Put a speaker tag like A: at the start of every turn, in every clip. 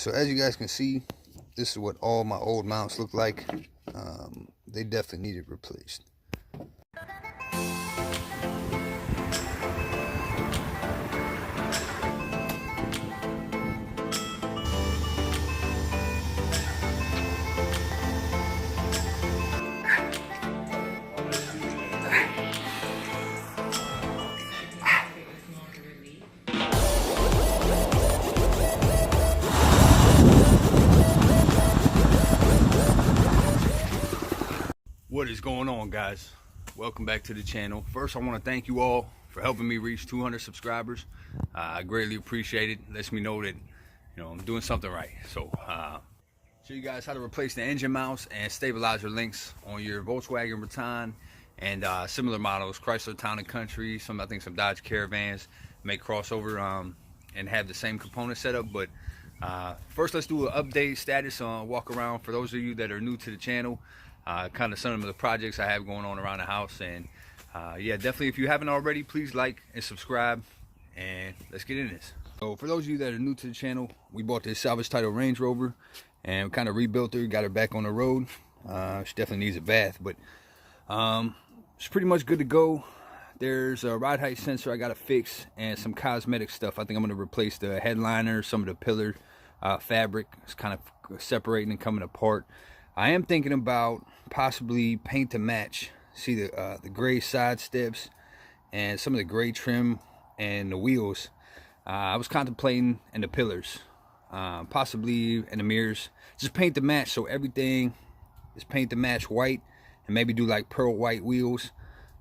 A: So as you guys can see, this is what all my old mounts look like. They definitely needed replaced. What is going on, guys? Welcome back to the channel. First, I want to thank you all for helping me reach 200 subscribers. I greatly appreciate it. Lets me know that I'm doing something right. So show you guys how to replace the engine mounts and stabilizer links on your Volkswagen Routan and similar models, Chrysler Town and Country, I think some Dodge Caravans may crossover and have the same component setup. But first, let's do an update status on walk around for those of you that are new to the channel. Kind of some of the projects I have going on around the house. And yeah, definitely, if you haven't already, please like and subscribe, and let's get into this. So for those of you that are new to the channel, we bought this salvage title Range Rover and kind of rebuilt her, got her back on the road. She definitely needs a bath, but it's pretty much good to go. There's a ride height sensor I got to fix and some cosmetic stuff. I think I'm going to replace the headliner, some of the pillar fabric. It's kind of separating and coming apart. I am thinking about possibly paint to match. See the gray side steps and some of the gray trim and the wheels. I was contemplating in the pillars, possibly in the mirrors. Just paint to match, so everything is paint to match white, and maybe do like pearl white wheels,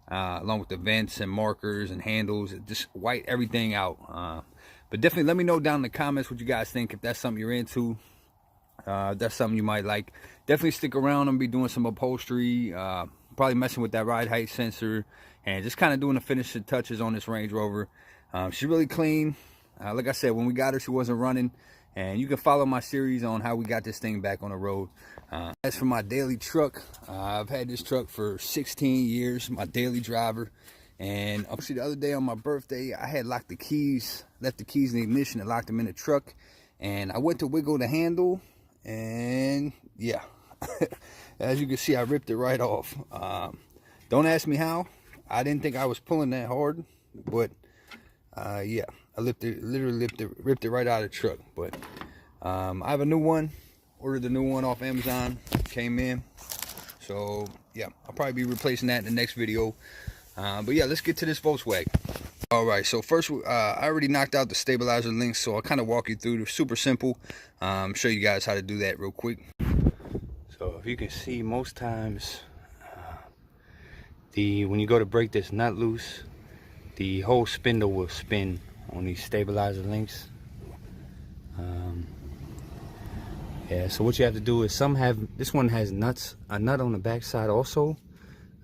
A: along with the vents and markers and handles. Just white everything out. But definitely let me know down in the comments what you guys think, if that's something you're into. That's something you might like. Definitely stick around and be doing some upholstery, probably messing with that ride height sensor, and just kind of doing the finishing touches on this Range Rover. She's really clean. Like I said, when we got her, she wasn't running, and you can follow my series on how we got this thing back on the road. As for my daily truck, I've had this truck for 16 years, my daily driver. And obviously the other day on my birthday, I had locked the keys, left the keys in the ignition and locked them in the truck, and I went to wiggle the handle, and yeah, as you can see, I ripped it right off. Don't ask me how. I didn't think I was pulling that hard, but yeah, I literally ripped it right out of the truck. But I have a new one, ordered the new one off Amazon, came in. So yeah, I'll probably be replacing that in the next video. But yeah, let's get to this Volkswagen. All right, so first, I already knocked out the stabilizer links, so I'll kind of walk you through. They're super simple. Show you guys how to do that real quick. So if you can see, most times when you go to break this nut loose, the whole spindle will spin on these stabilizer links. Yeah, so what you have to do is, this one has a nut on the back side also,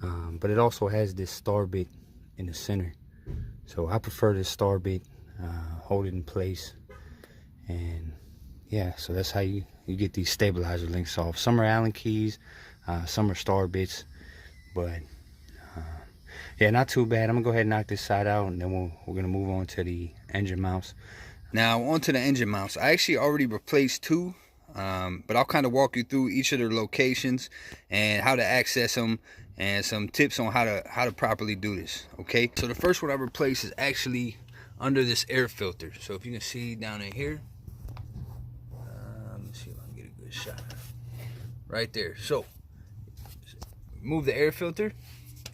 A: but it also has this star bit in the center. So I prefer this star bit, hold it in place. And yeah, so that's how you get these stabilizer links off. Some are Allen keys, some are star bits, but yeah, not too bad. I'm gonna go ahead and knock this side out, and then we're gonna move on to the engine mounts. Now onto the engine mounts. I actually already replaced two, but I'll kind of walk you through each of their locations and how to access them, and some tips on how to properly do this. Okay, so the first one I replaced is actually under this air filter. So if you can see down in here, let me see if I can get a good shot right there. So remove the air filter,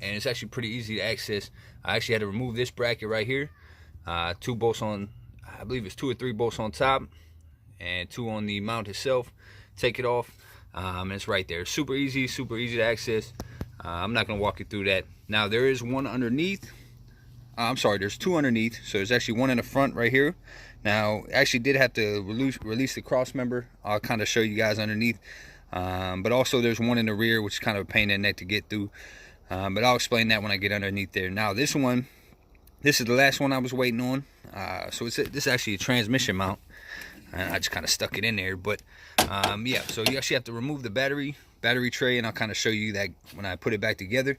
A: and it's actually pretty easy to access. I actually had to remove this bracket right here, 2 bolts on, I believe it's 2 or 3 bolts on top, and 2 on the mount itself. Take it off, and it's right there. Super easy to access. I'm not going to walk you through that. Now there is one underneath. I'm sorry, there's 2 underneath. So there's actually one in the front right here. Now I actually did have to release the cross member. I'll kind of show you guys underneath. But also there's one in the rear, which is kind of a pain in the neck to get through. But I'll explain that when I get underneath there. Now this is the last one I was waiting on. So this is actually a transmission mount. I just kind of stuck it in there. But yeah, so you actually have to remove the battery tray, and I'll kind of show you that when I put it back together.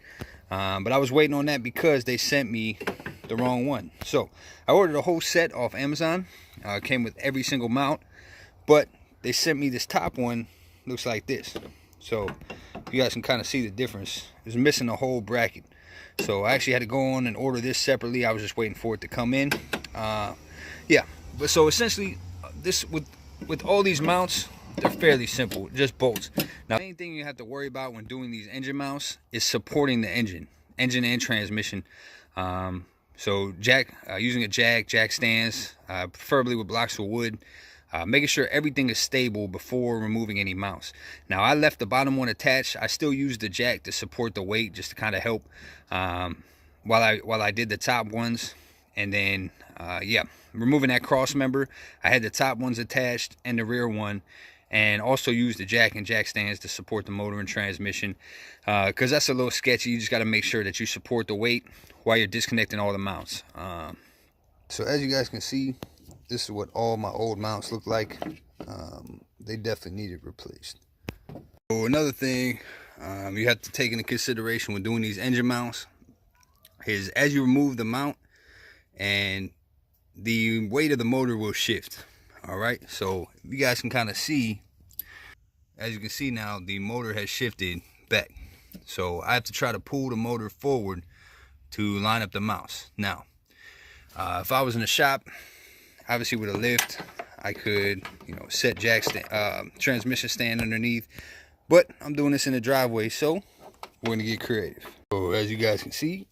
A: But I was waiting on that because they sent me the wrong one. So I ordered a whole set off Amazon. Came with every single mount, but they sent me this top one, looks like this. So you guys can kind of see the difference. It's missing a whole bracket. So I actually had to go on and order this separately. I was just waiting for it to come in. Yeah, but so essentially this with all these mounts, they're fairly simple, just bolts. Now the main thing you have to worry about when doing these engine mounts is supporting the engine and transmission. So using a jack stands, preferably with blocks of wood, making sure everything is stable before removing any mounts. Now I left the bottom one attached. I still used the jack to support the weight, just to kind of help while I did the top ones. And then yeah, removing that cross member, I had the top ones attached and the rear one, and also used the jack and jack stands to support the motor and transmission, because that's a little sketchy. You just got to make sure that you support the weight while you're disconnecting all the mounts. So as you guys can see, this is what all my old mounts look like. They definitely needed replaced. So another thing you have to take into consideration when doing these engine mounts is as you remove the mount, and the weight of the motor will shift. All right, so you guys can kind of see, as you can see now, the motor has shifted back. So I have to try to pull the motor forward to line up the mounts. Now, if I was in a shop, obviously with a lift, I could, you know, set transmission stand underneath. But I'm doing this in the driveway, so we're gonna get creative. So as you guys can see,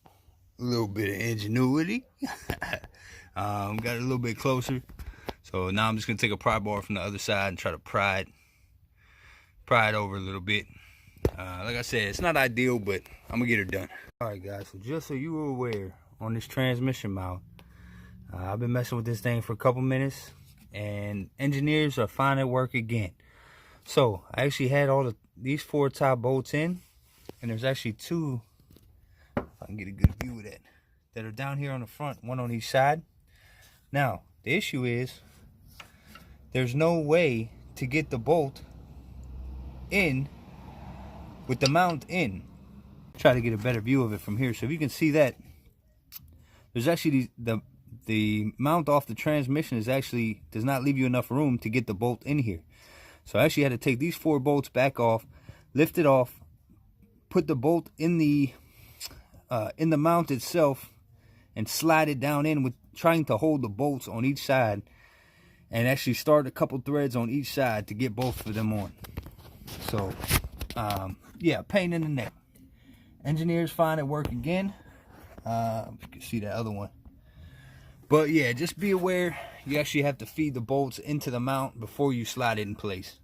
A: a little bit of ingenuity. Got it a little bit closer. So now I'm just gonna take a pry bar from the other side and try to pry it over a little bit. Like I said, it's not ideal, but I'm gonna get it done. All right, guys. So just so you were aware, on this transmission mount, I've been messing with this thing for a couple minutes, and engineers are finding work again. So I actually had these 4 top bolts in, and there's actually 2. If I can get a good view of that are down here on the front, one on each side. Now the issue is, there's no way to get the bolt in with the mount in. Try to get a better view of it from here. So if you can see that, there's actually the mount off the transmission does not leave you enough room to get the bolt in here. So I actually had to take these 4 bolts back off, lift it off, put the bolt in the mount itself, and slide it down in, with trying to hold the bolts on each side, and actually start a couple threads on each side to get both of them on. So yeah, pain in the neck. Engineers find it work again. You can see that other one. But yeah, just be aware, you actually have to feed the bolts into the mount before you slide it in place.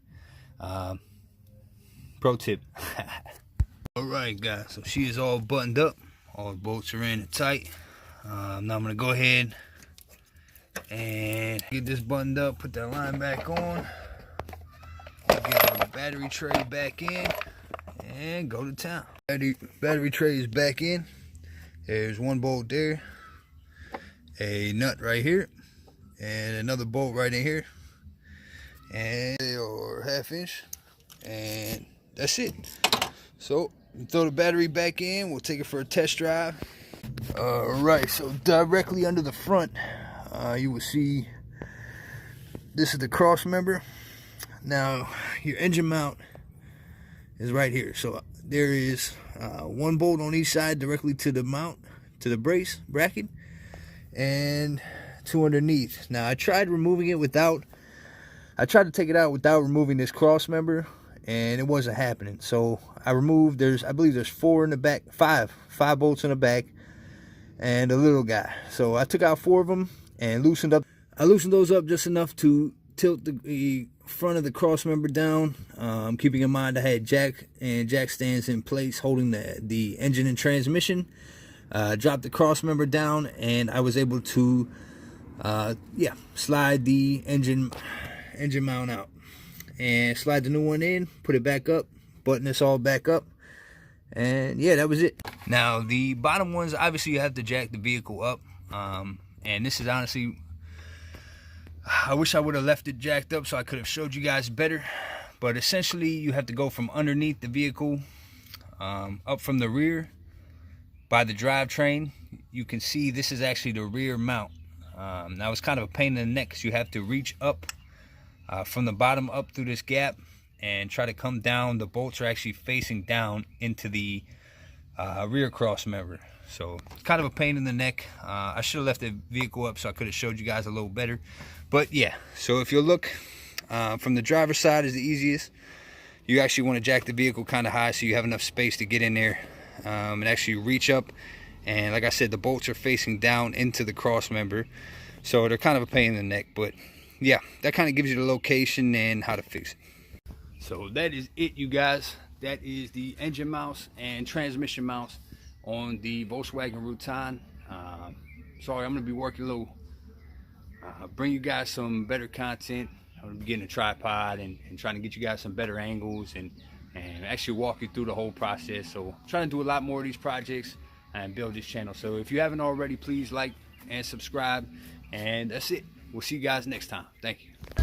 A: Pro tip. Alright guys, so she is all buttoned up. All the bolts are in and tight. Now I'm going to go ahead and get this buttoned up, put that line back on, get the battery tray back in, and go to town. Battery tray is back in. There's 1 bolt there, a nut right here, and another bolt right in here, and or 1/2 inch, and that's it. So throw the battery back in, we'll take it for a test drive. Alright, so directly under the front, you will see this is the cross member. Now your engine mount is right here. So there is 1 bolt on each side directly to the mount, to the brace bracket, and 2 underneath. Now I tried to take it out without removing this cross member, and it wasn't happening. So I removed, I believe there's 4 in the back, 5 bolts in the back, and a little guy. So I took out 4 of them and loosened up. I loosened those up just enough to tilt the front of the cross member down. Keeping in mind I had jack stands in place holding the engine and transmission. Dropped the cross member down, and I was able to yeah, slide the engine mount out and slide the new one in, put it back up, button this all back up, and yeah, that was it. Now the bottom ones, obviously you have to jack the vehicle up, and this is honestly, I wish I would have left it jacked up so I could have showed you guys better. But essentially you have to go from underneath the vehicle up from the rear by the drivetrain. You can see this is actually the rear mount. Now it's kind of a pain in the neck because you have to reach up from the bottom up through this gap and try to come down. The bolts are actually facing down into the rear cross member, so it's kind of a pain in the neck. I should have left the vehicle up so I could have showed you guys a little better, but yeah. So if you look from the driver's side is the easiest. You actually want to jack the vehicle kind of high so you have enough space to get in there and actually reach up. And like I said, the bolts are facing down into the cross member, so they're kind of a pain in the neck. But yeah, that kind of gives you the location and how to fix it. So that is it, you guys. That is the engine mounts and transmission mounts on the Volkswagen Routan. Sorry, I'm going to be working a little, bring you guys some better content. I'm going to be getting a tripod and trying to get you guys some better angles and actually walk you through the whole process. So I'm trying to do a lot more of these projects and build this channel. So if you haven't already, please like and subscribe. And that's it. We'll see you guys next time. Thank you.